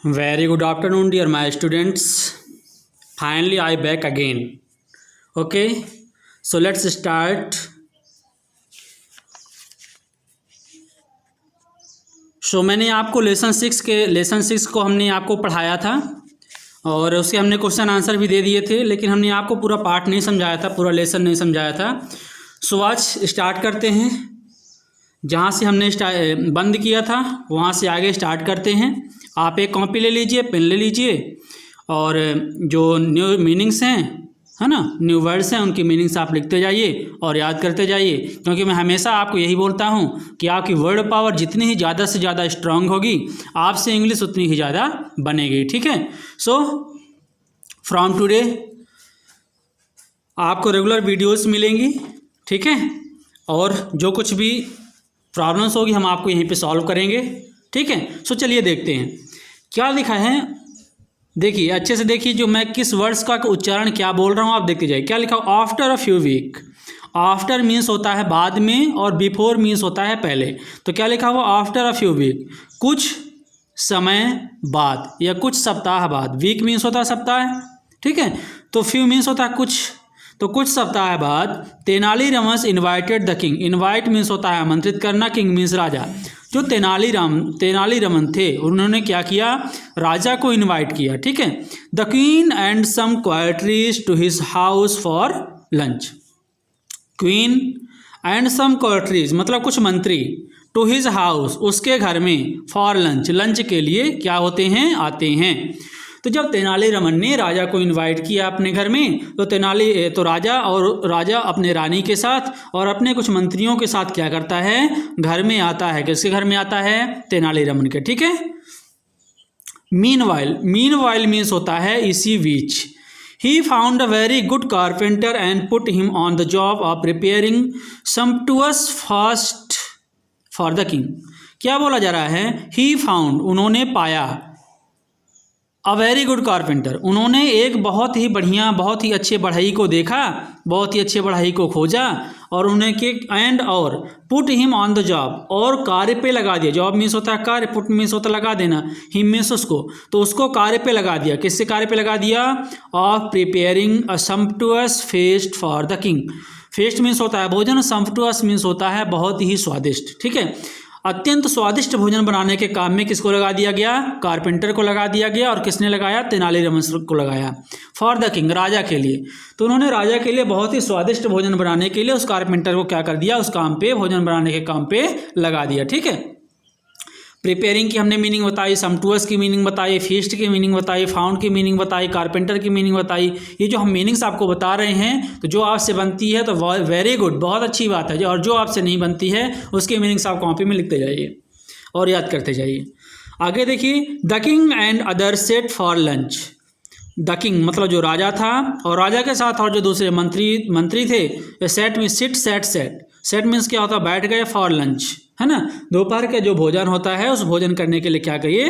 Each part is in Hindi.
Very good afternoon, dear my students. Finally, I back again. Okay, so let's start. मैंने आपको लेसन सिक्स को हमने आपको पढ़ाया था और उसके हमने क्वेश्चन आंसर भी दे दिए थे, लेकिन हमने आपको पूरा पार्ट नहीं समझाया था, पूरा लेसन नहीं समझाया था। सो आज स्टार्ट करते हैं। जहाँ से हमने बंद किया था वहाँ से आगे स्टार्ट करते हैं। आप एक कॉपी ले लीजिए, पेन ले लीजिए और जो न्यू मीनिंग्स हैं, है ना, न्यू वर्ड्स हैं, उनकी मीनिंग्स आप लिखते जाइए और याद करते जाइए, क्योंकि मैं हमेशा आपको यही बोलता हूँ कि आपकी वर्ड पावर जितनी ही ज़्यादा से ज़्यादा स्ट्रांग होगी, आपसे इंग्लिश उतनी ही ज़्यादा बनेगी। ठीक है। सो फ्रॉम टुडे आपको रेगुलर वीडियोस मिलेंगी। ठीक है। और जो कुछ भी प्रॉब्लम्स होगी हम आपको यहीं पे सॉल्व करेंगे। ठीक है। सो चलिए देखते हैं क्या लिखा है। देखिए अच्छे से देखिए, जो मैं किस वर्ड्स का उच्चारण क्या बोल रहा हूँ आप देखते जाइए। क्या लिखा हो? After a few week. After means होता है बाद में और बिफोर मीन्स होता है पहले। तो क्या लिखा हुआ? आफ्टर अ फ्यू वीक, कुछ समय बाद या कुछ सप्ताह बाद। वीक मीन्स होता है सप्ताह। ठीक है। तो फ्यू मीन्स होता है कुछ, तो कुछ सप्ताह बाद Tenali Raman invited the king. Invite means होता है आमंत्रित करना, किंग मीन्स राजा। जो तेनालीरामन थे उन्होंने क्या किया? राजा को इनवाइट किया। ठीक है। The queen and some courtiers to his house for lunch. Queen and some courtiers मतलब कुछ मंत्री, टू हिज हाउस उसके घर में, फॉर लंच लंच के लिए क्या होते हैं? आते हैं। तो जब तेनालीरामन ने राजा को इनवाइट किया अपने घर में, तो राजा अपने रानी के साथ और अपने कुछ मंत्रियों के साथ क्या करता है? घर में आता है। किसके घर में आता है? तेनालीरामन के। ठीक है। मीनवाइल मीन्स होता है इसी बीच। He found a very good carpenter and put him on the job of preparing sumptuous fast for the king. क्या बोला जा रहा है? ही फाउंड उन्होंने पाया, अ वेरी गुड कारपेंटर उन्होंने एक बहुत ही बढ़िया, बहुत ही अच्छे बढ़ई को देखा, बहुत ही अच्छे बढ़ई को खोजा और उन्हें के एंड और put him on the job और कार्य पे लगा दिया। जॉब मीन्स होता है कार्य, पुट मीन्स होता है लगा देना, हिम मीन्स उसको, तो उसको कार्य पे लगा दिया। किससे कार्य पे लगा दिया? Of preparing a sumptuous feast for the king. Feast means होता है भोजन, सम्पटुअस मीन्स होता है बहुत ही स्वादिष्ट। ठीक है। अत्यंत स्वादिष्ट भोजन बनाने के काम में किसको लगा दिया गया? कारपेंटर को लगा दिया गया। और किसने लगाया? तेनालीरामन को लगाया। फॉर द किंग राजा के लिए। तो उन्होंने राजा के लिए बहुत ही स्वादिष्ट भोजन बनाने के लिए उस कारपेंटर को क्या कर दिया? उस काम पे, भोजन बनाने के काम पे लगा दिया। ठीक है। प्रिपेयरिंग की हमने मीनिंग बताई, सम्पटुअस की मीनिंग बताई, फीस्ट की मीनिंग बताई, फाउंड की मीनिंग बताई, कारपेंटर की मीनिंग बताई। ये जो हम मीनिंग्स आपको बता रहे हैं, तो जो आपसे बनती है तो वेरी गुड, बहुत अच्छी बात है। और जो आपसे नहीं बनती है उसकी मीनिंग्स आप कॉपी में लिखते जाइए और याद करते जाइए। आगे देखिए, the king and other set for lunch. The king मतलब जो राजा था और राजा के साथ और जो दूसरे मंत्री थे। Set mean sit, set means क्या होता है? बैठ गए, फॉर लंच, है ना, दोपहर के जो भोजन होता है उस भोजन करने के लिए क्या करिए?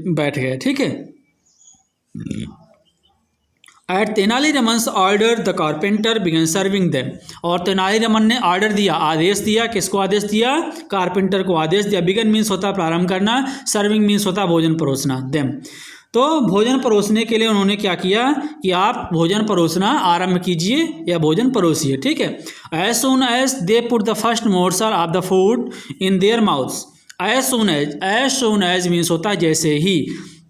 बैठ गए। ठीक है। At Tenaliraman order the carpenter began serving them. और तेनालीरामन ने ऑर्डर दिया, आदेश दिया। किसको आदेश दिया? कारपेंटर को आदेश दिया। बिगन मीन्स होता है प्रारंभ करना, सर्विंग मीन्स होता है भोजन परोसना, देम। तो भोजन परोसने के लिए उन्होंने क्या किया कि आप भोजन परोसना आरंभ कीजिए या भोजन परोसिए। ठीक है। As soon as they put the first morsel of the food in their mouths. As soon as means होता है जैसे ही।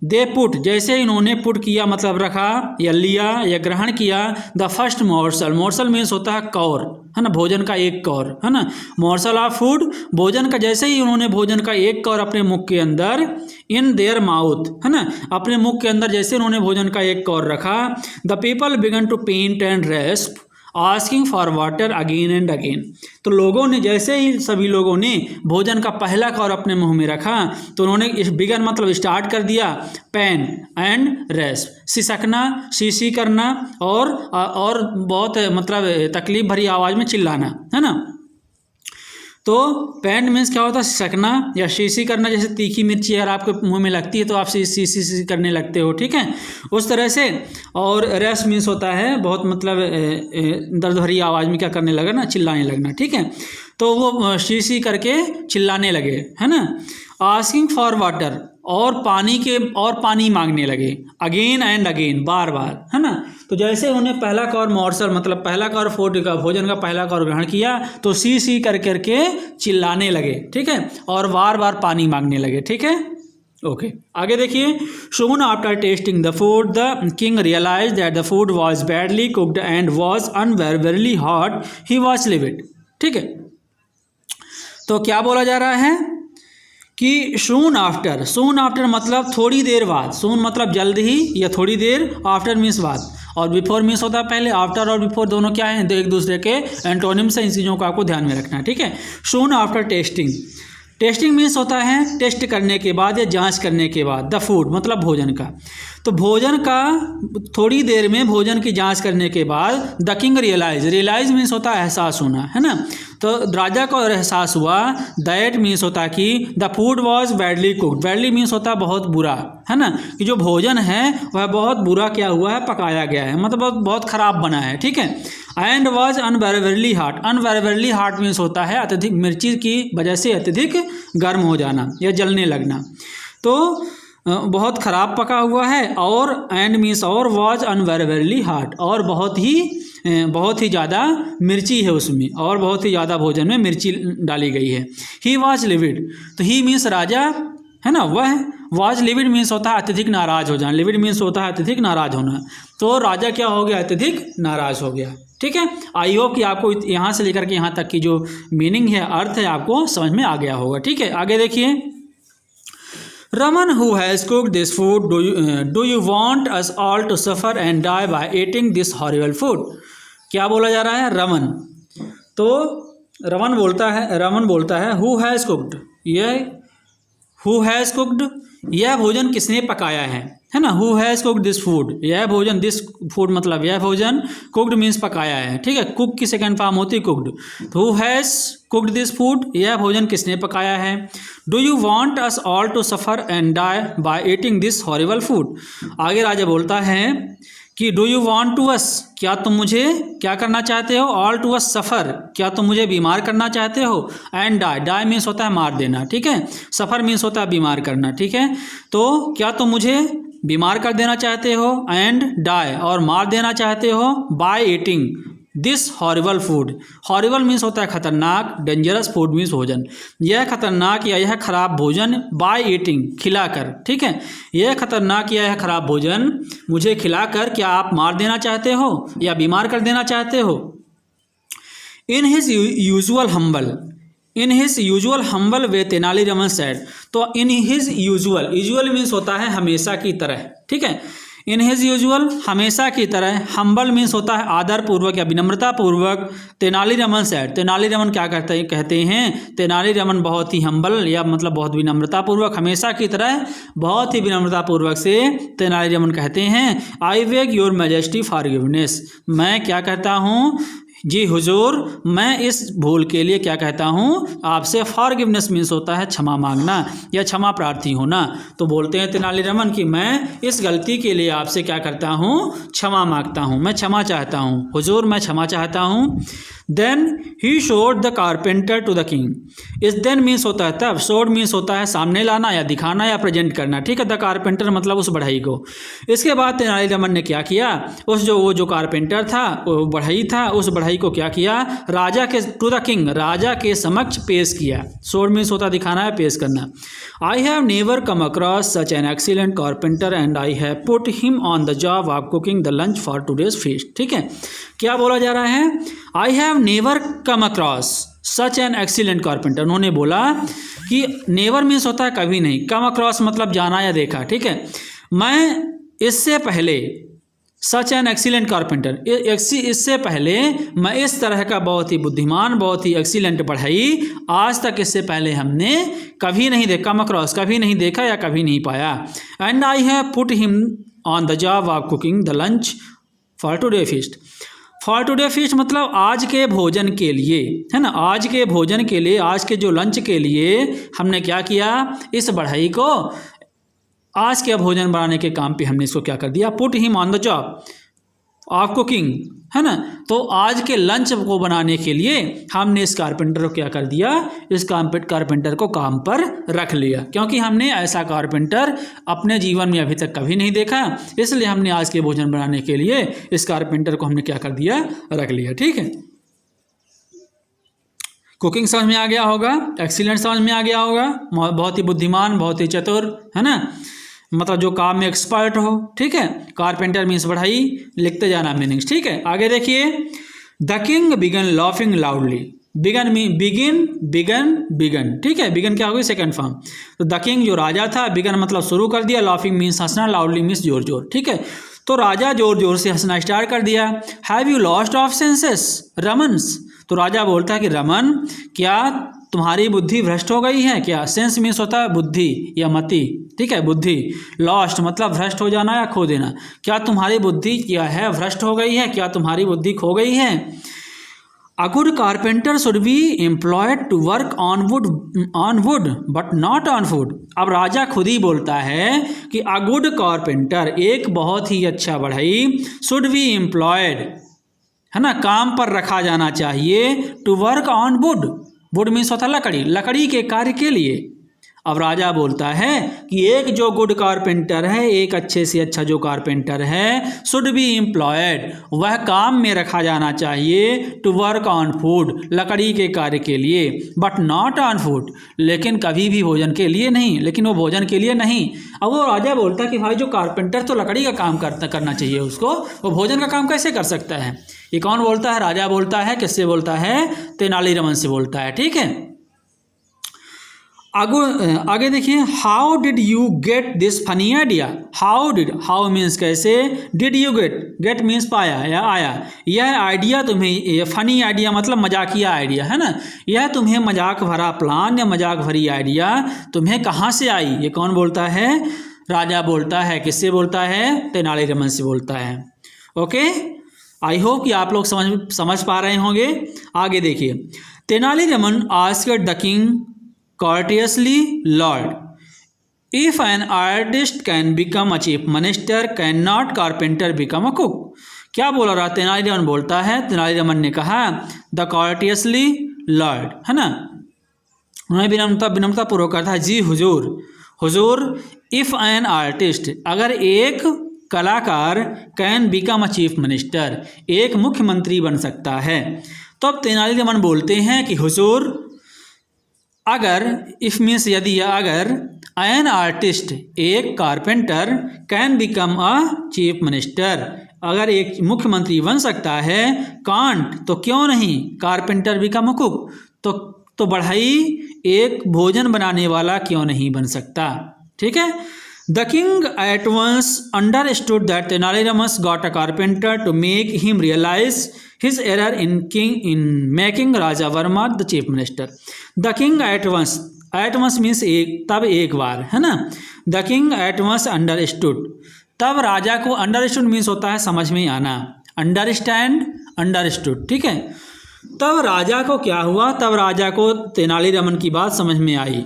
दे पुट जैसे इन्होंने पुट किया मतलब रखा या लिया या ग्रहण किया। द फर्स्ट मोर्सल मीन्स होता है कौर, है ना, भोजन का एक कौर, है ना। मोर्सल ऑफ फूड भोजन का, जैसे ही उन्होंने भोजन का एक कौर अपने मुख के अंदर, इन देयर माउथ, है ना, अपने मुख के अंदर जैसे उन्होंने भोजन का एक कौर रखा। The people began to pant and rest asking for water again and again. तो लोगों ने, जैसे ही सभी लोगों ने भोजन का पहला कौर अपने मुंह में रखा तो उन्होंने बिगन मतलब स्टार्ट कर दिया, पेन एंड रेस्ट, सिसकना, शीशी करना और बहुत मतलब तकलीफ भरी आवाज़ में चिल्लाना, है ना। तो पेंट मीन्स क्या होता है? सिसकना या शीशी करना। जैसे तीखी मिर्ची अगर आपके मुंह में लगती है तो आप शीशी करने लगते हो। ठीक है। उस तरह से। और रेस्ट मीन्स होता है बहुत मतलब दर्द भरी आवाज़ में क्या करने लगा ना? चिल्लाने लगना। ठीक है। तो वो शी शी करके चिल्लाने लगे, है ना। आस्किंग फॉर वाटर, और पानी मांगने लगे, अगेन एंड अगेन, बार बार, है ना। तो जैसे उन्हें पहला कौर मॉर्सल मतलब पहला कौर फूड का भोजन का पहला कौर ग्रहण किया तो सी कर करके चिल्लाने लगे, ठीक है, और बार बार पानी मांगने लगे, ठीक है। ओके, आगे देखिए। Soon after tasting the food, the king realized that the food was badly cooked and was unbearably hot. He was livid. ठीक है, तो क्या बोला जा रहा है कि soon after मतलब थोड़ी देर बाद, soon मतलब जल्द ही या थोड़ी देर, after मीन्स बाद, और बिफोर मीन्स होता है पहले। आफ्टर और बिफोर दोनों क्या है, एक दूसरे के एंटोनिम्स है, इन चीज़ों को आपको ध्यान में रखना है, ठीक है। soon after tasting, testing means होता है टेस्ट करने के बाद या जांच करने के बाद, द फूड मतलब भोजन का। तो भोजन का थोड़ी देर में भोजन की जांच करने के बाद द किंग रियलाइज मीन्स होता है एहसास होना, है ना। तो राजा को एहसास हुआ, दैट मीन्स होता है कि the food was badly cooked, badly means होता है बहुत बुरा, है ना, कि जो भोजन है वह बहुत बुरा क्या हुआ है, पकाया गया है, मतलब बहुत ख़राब बना है, ठीक है। And was unbearably hot, unbearably hot means होता है अत्यधिक, मिर्ची की वजह से अत्यधिक गर्म हो जाना या जलने लगना। तो बहुत ख़राब पका हुआ है, और एंड मीन्स और, वॉज अनबेरेबली हॉट, और बहुत ही ज़्यादा मिर्ची है उसमें, और बहुत ही ज़्यादा भोजन में मिर्ची डाली गई है। ही वॉज लिविड, तो ही मीन्स राजा, है ना, वह। वॉज लिविड मीन्स होता है अत्यधिक नाराज हो जाना, लिविड मीन्स होता है अत्यधिक नाराज होना। तो राजा क्या हो गया, अत्यधिक नाराज हो गया, ठीक है। आई होप कि आपको यहाँ से लेकर के यहाँ तक की जो मीनिंग है, अर्थ है, आपको समझ में आ गया होगा, ठीक है। आगे देखिए। Raman who has cooked this food, do you want us all to suffer and die by eating this horrible food. क्या बोला जा रहा है, रमन। तो रमन बोलता है who has cooked, who has cooked, यह भोजन किसने पकाया है ना। Who has cooked this food, यह भोजन, दिस फूड मतलब यह भोजन, कुक्ड मीन्स पकाया है, ठीक है। कुक की सेकंड फॉर्म होती है कुक्ड। तो who has cooked this food, यह भोजन किसने पकाया है। Do you want us all to suffer and die by eating this horrible food. आगे राजा बोलता है कि do you want to us, क्या तुम मुझे क्या करना चाहते हो, ऑल टू अस सफ़र, क्या तुम मुझे बीमार करना चाहते हो, एंड डाई मीन्स होता है मार देना, ठीक है। सफ़र मीन्स होता है बीमार करना, ठीक है। तो क्या तुम मुझे बीमार कर देना चाहते हो, एंड डाई और मार देना चाहते हो, bye eating this horrible food. Horrible means होता है खतरनाक, डेंजरस फूड मीन्स भोजन, यह खतरनाक या यह खराब भोजन, बाय ईटिंग खिलाकर, ठीक है। यह खतरनाक या यह खराब भोजन मुझे खिलाकर क्या आप मार देना चाहते हो या बीमार कर देना चाहते हो। In his usual humble way Tenali Raman said. तो इन हिज यूजुअल मीन्स होता है हमेशा की तरह, ठीक है। इन हिज यूजुअल हमेशा की तरह, हम्बल मीन्स होता है आदर पूर्वक या विनम्रता पूर्वक। तेनालीरामन सेड, तेनालीरामन क्या कहते हैं, तेनालीरामन बहुत ही हम्बल या मतलब बहुत विनम्रता पूर्वक, हमेशा की तरह बहुत ही विनम्रता पूर्वक से तेनालीरामन कहते हैं, I beg your majesty forgiveness, मैं क्या कहता हूँ जी हुजूर, मैं इस भूल के लिए क्या कहता हूँ आपसे, फॉरगिवनेस मीन्स होता है क्षमा मांगना या क्षमा प्रार्थी होना। तो बोलते हैं तेनालीरामन कि मैं इस गलती के लिए आपसे क्या करता हूँ, क्षमा मांगता हूँ, मैं क्षमा चाहता हूँ हुजूर, मैं क्षमा चाहता हूँ। Then he showed the carpenter to the king. इस देन मीन्स होता है तब, शोड मीन्स होता है सामने लाना या दिखाना या प्रेजेंट करना, ठीक है। द कारपेंटर मतलब उस बढ़ई को। इसके बाद तेनालीरामन ने क्या किया, वो जो कारपेंटर था, वो बढ़ई था, उस बढ़ई को क्या किया, राजा के टू द किंग, राजा के समक्ष पेश किया। शोड मीन्स होता दिखाना है, पेश करना। I have never come across such an excellent carpenter and I have put him on the job of cooking the lunch for today's feast, ठीक है। क्या बोला जा रहा है, I have never come across such an excellent carpenter. उन्होंने बोला कि नेवर मीन्स होता है कभी नहीं, कम अक्रॉस मतलब जाना या देखा, ठीक है। मैं इससे पहले सच एन एक्सीलेंट कारपेंटर, इससे पहले मैं इस तरह का बहुत ही बुद्धिमान, बहुत ही एक्सीलेंट बढ़ई आज तक इससे पहले हमने कभी नहीं देखा, कम अक्रॉस कभी नहीं देखा या कभी नहीं पाया। And I have put him on the job of cooking the lunch for today feast. For today feast मतलब आज के भोजन के लिए, है ना, आज के भोजन के लिए, आज के जो लंच के लिए हमने क्या किया, इस बढ़ई को आज के भोजन बनाने के काम पे हमने इसको क्या कर दिया, put him on the job, of cooking, है ना। तो आज के लंच को बनाने के लिए हमने इस कारपेंटर को क्या कर दिया, इस कारपेंटर को काम पर रख लिया, क्योंकि हमने ऐसा कारपेंटर अपने जीवन में अभी तक कभी नहीं देखा, इसलिए हमने आज के भोजन बनाने के लिए इस कारपेंटर को हमने क्या कर दिया, रख लिया। ठीक है, कुकिंग समझ में आ गया होगा, एक्सीलेंट समझ में आ गया होगा, बहुत ही बुद्धिमान, बहुत ही चतुर, है ना, मतलब जो काम में एक्सपर्ट हो। ठीक है, कारपेंटर मीन्स बढ़ाई, लिखते जाना मीनिंग्स। ठीक है, आगे देखिए, the king began laughing loudly. Began mean began. ठीक है, बिगन क्या होगी, सेकंड फॉर्म। तो द किंग जो राजा था, बिगन मतलब शुरू कर दिया, लाफिंग मीन्स हंसना, लाउडली मीन्स जोर जोर। ठीक है, तो राजा जोर जोर से हंसना स्टार्ट कर दिया। Have you lost of senses Ramans. तो राजा बोलता है कि रमन, क्या तुम्हारी बुद्धि भ्रष्ट हो गई है क्या। सेंस मीन्स होता है बुद्धि या मति। ठीक है, बुद्धि। लॉस्ट मतलब भ्रष्ट हो जाना या खो देना। क्या तुम्हारी बुद्धि क्या है, भ्रष्ट हो गई है, क्या तुम्हारी बुद्धि खो गई है। A good carpenter should be employed to work on wood but not on food। अब राजा खुद ही बोलता है कि a good carpenter, एक बहुत ही अच्छा बढ़ई, should be employed, है ना, काम पर रखा जाना चाहिए, to work on wood means होता लकड़ी, लकड़ी के कार्य के लिए। अब राजा बोलता है कि एक जो गुड कारपेंटर है, एक अच्छे से अच्छा जो कारपेंटर है, शुड बी एम्प्लॉयड, वह काम में रखा जाना चाहिए, टू वर्क ऑन फूड, लकड़ी के कार्य के लिए, बट नॉट ऑन फूड, लेकिन कभी भी भोजन के लिए नहीं, लेकिन वो भोजन के लिए नहीं। अब वो राजा बोलता है कि भाई जो कारपेंटर तो लकड़ी का काम करना चाहिए उसको, वो भोजन का काम कैसे कर सकता है। ये कौन बोलता है, राजा बोलता है। किससे बोलता है, तेनालीरामन से बोलता है। ठीक है, आगे देखिए, how did you get this funny idea. How means कैसे, डिड यू गेट मीन्स पाया या आया, यह आइडिया तुम्हें, यह फनी आइडिया मतलब मजाकिया आइडिया, है ना, यह तुम्हें मजाक भरा प्लान या मजाक भरी आइडिया तुम्हें कहाँ से आई। ये कौन बोलता है, राजा बोलता है। किससे बोलता है, तेनालीरामन से बोलता है। ओके, आई होप कि आप लोग समझ पा रहे होंगे। आगे देखिए, Tenali Raman asked the king courteously, Lord, if an artist can become a chief minister, cannot carpenter become a cook। क्या बोला रहा, तेनालीरामन बोलता है, तेनालीरामन ने कहा द courteously Lord, है ना, उन्हें विनम्रता पूर्वक कहा था, जी हुजूर, इफ एन आर्टिस्ट, अगर एक कलाकार, can become a chief minister, एक मुख्यमंत्री बन सकता है। तो अब तेनालीरामन बोलते हैं कि हुजूर, अगर, इफ मीन्स यदि, अगर, एन आर्टिस्ट, एक carpenter, can become a chief minister, अगर एक मुख्यमंत्री बन सकता है, कांट तो क्यों नहीं, कारपेंटर बिकम अ कुक, तो बढ़ई एक भोजन बनाने वाला क्यों नहीं बन सकता। ठीक है, the king at once understood that Tenaliraman got a carpenter to make him realise his error in making Raja Varma the chief minister. The king at once means एक बार, है ना। The king at once understood, तब राजा को, अंडरस्टूड मीन्स होता है समझ में आना, अंडरस्टैंड, अंडरस्टूड। ठीक है, तब राजा को क्या हुआ, तब राजा को तेनालीरामन की बात समझ में आई।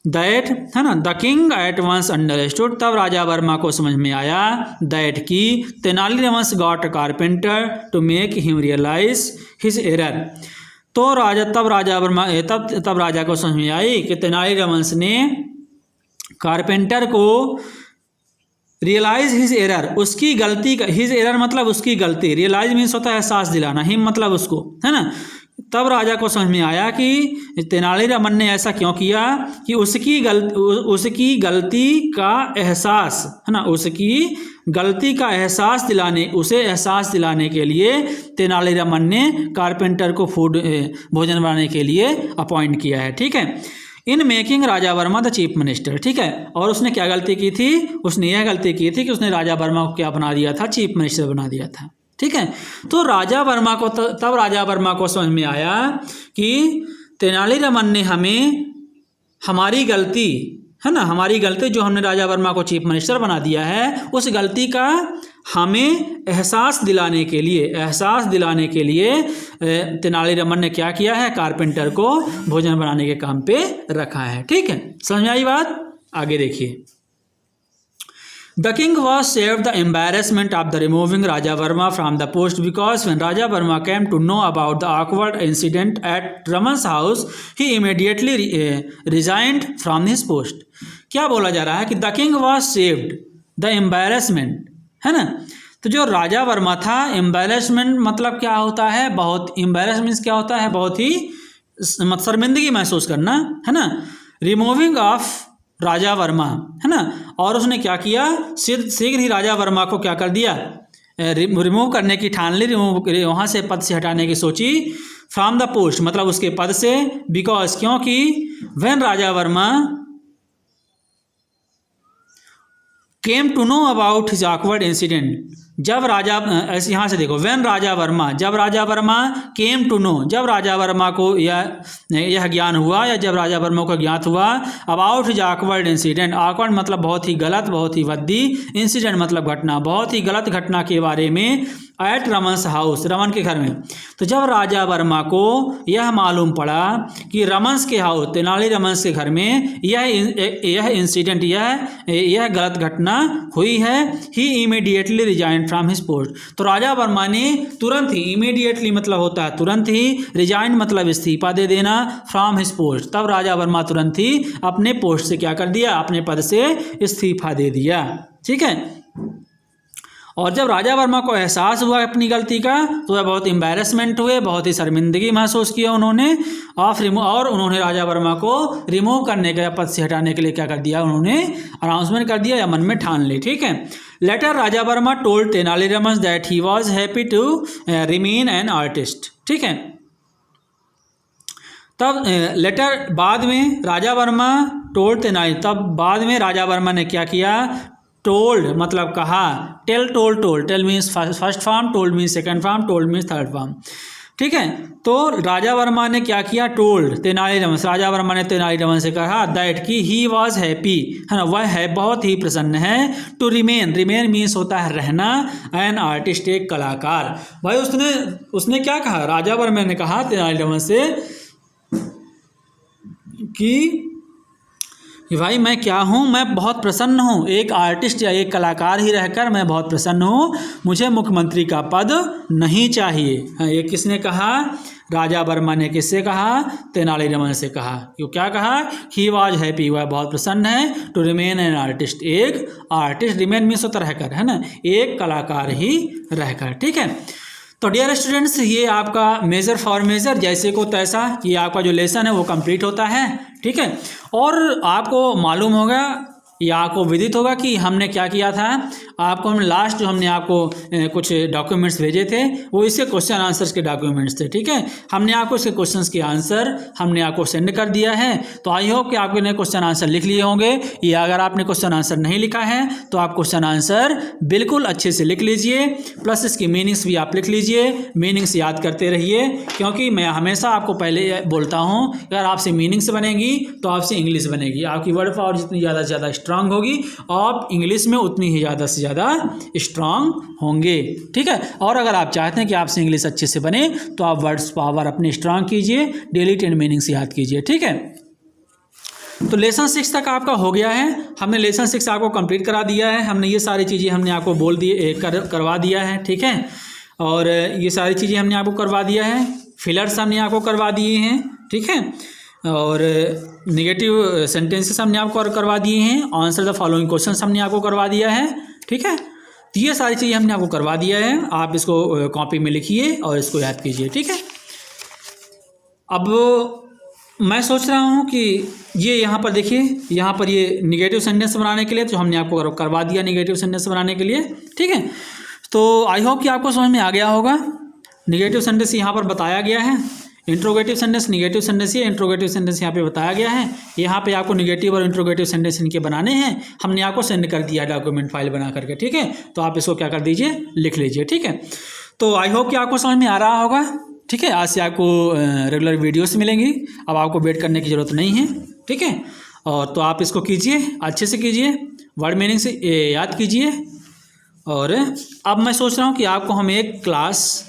दैट, है ना, the king at once understood, तब राजा वर्मा को समझ में आया, दैट की Tenaliraman got a carpenter to make him realise his error. तो तब राजा को समझ में आई कि तेनालीरामन ने कारपेंटर को रियलाइज हिज एरर, उसकी गलती का, हिज एरर मतलब उसकी गलती, रियलाइज मीन्स होता है एहसास दिलाना, हिम मतलब उसको, है ना। तब राजा को समझ में आया कि तेनालीरामन ने ऐसा क्यों किया, कि उसकी गलती का एहसास, है ना, उसकी गलती का एहसास दिलाने, उसे एहसास दिलाने के लिए तेनालीरामन ने कारपेंटर को भोजन बनाने के लिए अपॉइंट किया है। ठीक है, in making Raja Varma the chief minister. ठीक है, और उसने क्या गलती की थी, उसने यह गलती की थी कि उसने राजा वर्मा को क्या बना दिया था, चीफ मिनिस्टर बना दिया था। ठीक है, तो राजा वर्मा को तब राजा वर्मा को समझ में आया कि तेनालीरामन ने हमें, हमारी गलती, है ना, हमारी गलती जो हमने राजा वर्मा को चीफ मिनिस्टर बना दिया है, उस गलती का हमें एहसास दिलाने के लिए तेनालीरामन ने क्या किया है, कारपेंटर को भोजन बनाने के काम पे रखा है। ठीक है, समझ में आई बात। आगे देखिए, The king was saved the embarrassment of the removing Raja Verma from the post because when Raja Verma came to know about the awkward incident at Raman's house, he immediately resigned from his post. क्या बोला जा रहा है कि the king was saved the embarrassment, है ना। तो जो राजा वर्मा था, एम्बेरसमेंट मतलब क्या होता है, बहुत एम्बेरसमेंट क्या होता है, बहुत ही शर्मिंदगी महसूस करना, है ना। रिमूविंग ऑफ राजा वर्मा, है ना, और उसने क्या किया, शीघ्र ही राजा वर्मा को क्या कर दिया, रिमूव करने की ठान ली, वहाँ से पद से हटाने की सोची। फ्रॉम द पोस्ट मतलब उसके पद से, बिकॉज क्योंकि when Raja Varma came to know about his awkward incident, जब राजा, ऐसे यहाँ से देखो, व्हेन राजा वर्मा, जब राजा वर्मा केम टू नो, जब राजा वर्मा को यह ज्ञान हुआ, या जब राजा वर्मा को ज्ञात हुआ, about his awkward incident, awkward मतलब बहुत ही गलत, बहुत ही भद्दी, इंसिडेंट मतलब घटना, बहुत ही गलत घटना के बारे में, एट रमन्स हाउस, रमन के घर में। तो जब राजा वर्मा को यह मालूम पड़ा कि रमन्स के हाउस, तेनाली रमन्स के घर में यह इंसिडेंट, यह गलत घटना हुई है, he immediately resign from his post, तो राजा वर्मा ने तुरंत ही, इमीडिएटली मतलब होता है तुरंत ही, रिजाइन मतलब इस्तीफा दे देना, फ्रॉम हिज पोस्ट, तब राजा वर्मा तुरंत ही अपने पोस्ट से क्या कर दिया, अपने पद से इस्तीफा दे दिया, ठीक है। और जब राजा वर्मा को एहसास हुआ अपनी गलती का, तो वह बहुत एम्बैरेसमेंट हुए, बहुत ही शर्मिंदगी महसूस किया उन्होंने, और उन्होंने राजा वर्मा को रिमूव करने के, पद से हटाने के लिए क्या कर दिया, उन्होंने अनाउंसमेंट कर दिया, या मन में ठान ली, ठीक है। Later Raja Varma told Tenaliraman that he was happy to remain an artist, ठीक है। तब लेटर बाद में राजा वर्मा टोल्ड तेनाली, तब बाद में राजा वर्मा ने क्या किया, टोल्ड मतलब कहा, tell told, tell means first form, told means second form, told means third form, ठीक है। तो राजा वर्मा ने क्या किया, टोल्ड तेनालीरामन, राजा वर्मा ने तेनालीरामन से कहा दैट कि ही वॉज हैप्पी, है ना, वह है बहुत ही प्रसन्न है, टू रिमेन, रिमेन मीन्स होता है रहना, एन आर्टिस्ट एक कलाकार। भाई उसने क्या कहा, राजा वर्मा ने कहा तेनालीरामन से कि भाई मैं क्या हूँ, मैं बहुत प्रसन्न हूँ, एक आर्टिस्ट या एक कलाकार ही रहकर मैं बहुत प्रसन्न हूँ, मुझे मुख्यमंत्री का पद नहीं चाहिए। ये किसने कहा, राजा वर्मा ने किससे कहा, तेनालीरामन से कहा। क्यों, क्या कहा, ही वॉज हैप्पी, वह बहुत प्रसन्न है, टू रिमेन एन आर्टिस्ट, एक आर्टिस्ट, रिमेन मीन्स होता रहकर, है ना, एक कलाकार ही रहकर, ठीक है। तो डियर स्टूडेंट्स, ये आपका मेजर फॉर मेजर, जैसे को तैसा, ये आपका जो लेसन है वो कंप्लीट होता है, ठीक है। और आपको मालूम होगा या आपको विदित होगा कि हमने क्या किया था, आपको हम लास्ट जो हमने आपको कुछ डॉक्यूमेंट्स भेजे थे, वो इसके क्वेश्चन आंसर्स के डॉक्यूमेंट्स थे, ठीक है। हमने आपको इसके क्वेश्चंस के आंसर हमने आपको सेंड कर दिया है, तो आई होप कि आपने क्वेश्चन आंसर लिख लिए होंगे, या अगर आपने क्वेश्चन आंसर नहीं लिखा है तो आप क्वेश्चन आंसर बिल्कुल अच्छे से लिख लीजिए, प्लस इसकी मीनिंग्स भी आप लिख लीजिए, मीनिंग्स याद करते रहिए, क्योंकि मैं हमेशा आपको पहले बोलता हूँ, अगर आपसे मीनिंग्स बनेगी तो आपसे इंग्लिश बनेगी, आपकी वर्ड पावर जितनी ज़्यादा से ज़्यादा स्ट्रांग होगी, आप इंग्लिश में उतनी ही ज़्यादा से ज़्यादा स्ट्रांग होंगे, ठीक है। और अगर आप चाहते हैं कि आपसे इंग्लिश अच्छे से बने, तो आप वर्ड्स पावर अपनी स्ट्रांग कीजिए, डेली 10 मीनिंग्स याद कीजिए, ठीक है। तो लेसन 6 तक आपका हो गया है, हमने लेसन 6 आपको कंप्लीट करा दिया है, हमने ये सारी चीज़ें हमने आपको करवा दिया है, ठीक है। और ये सारी चीज़ें हमने आपको करवा दिया है, फिलर्स हमने आपको करवा दिए हैं, ठीक है। और नेगेटिव सेंटेंसेस हमने आपको करवा दिए हैं, आंसर द फॉलोइंग क्वेश्चंस हमने आपको करवा दिया है, ठीक है। तो ये सारी चीज़ें हमने आपको करवा दिया है, आप इसको कॉपी में लिखिए और इसको याद कीजिए, ठीक है। अब मैं सोच रहा हूँ कि ये यहाँ पर देखिए, यहाँ पर ये निगेटिव सेंटेंस बनाने के लिए तो हमने आपको करवा दिया निगेटिव सेंटेंस बनाने के लिए, ठीक है। तो आई होप कि आपको समझ में आ गया होगा। निगेटिव सेंटेंस यहाँ पर बताया गया है, इंट्रोगेटिव सेंटेंस, निगेटिव सेंटेंस ये, इंट्रोगेटिव सेंटेंस यहाँ पे बताया गया है, यहाँ पे आपको निगेटिव और इंट्रोगेटिव सेंटेंस इनके बनाने हैं, हमने आपको सेंड कर दिया डॉक्यूमेंट फाइल बना करके, ठीक है। तो आप इसको क्या कर दीजिए, लिख लीजिए, ठीक है। तो आई होप कि आपको समझ में आ रहा होगा, ठीक है। आज से आपको रेगुलर वीडियोस मिलेंगी, अब आपको वेट करने की ज़रूरत नहीं है, ठीक है। और तो आप इसको कीजिए, अच्छे से कीजिए, वर्ड मीनिंग से याद कीजिए। और अब मैं सोच रहा हूँ कि आपको हम एक क्लास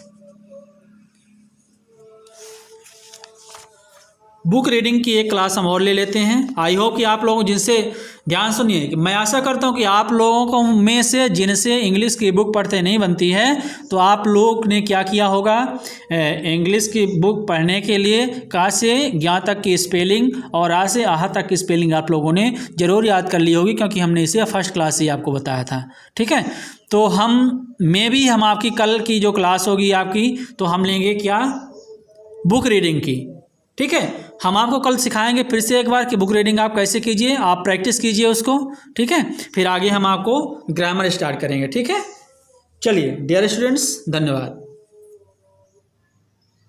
बुक रीडिंग की एक क्लास हम और ले लेते हैं। आई होप कि आप लोग जिनसे ध्यान सुनिए कि मैं आशा करता हूं कि आप लोगों को में से जिनसे इंग्लिश की बुक पढ़ते नहीं बनती है, तो आप लोग ने क्या किया होगा, इंग्लिश की बुक पढ़ने के लिए का से ज्ञा तक की स्पेलिंग और आ से आह तक की स्पेलिंग आप लोगों ने ज़रूर याद कर ली होगी, क्योंकि हमने इसे फर्स्ट क्लास से ही आपको बताया था। ठीक है, तो हम आपकी कल की जो क्लास होगी आपकी, तो हम लेंगे क्या, बुक रीडिंग की। ठीक है, हम आपको कल सिखाएंगे फिर से एक बार कि बुक रीडिंग आप कैसे कीजिए, आप प्रैक्टिस कीजिए उसको। ठीक है, फिर आगे हम आपको ग्रामर स्टार्ट करेंगे। ठीक है, चलिए डियर स्टूडेंट्स, धन्यवाद।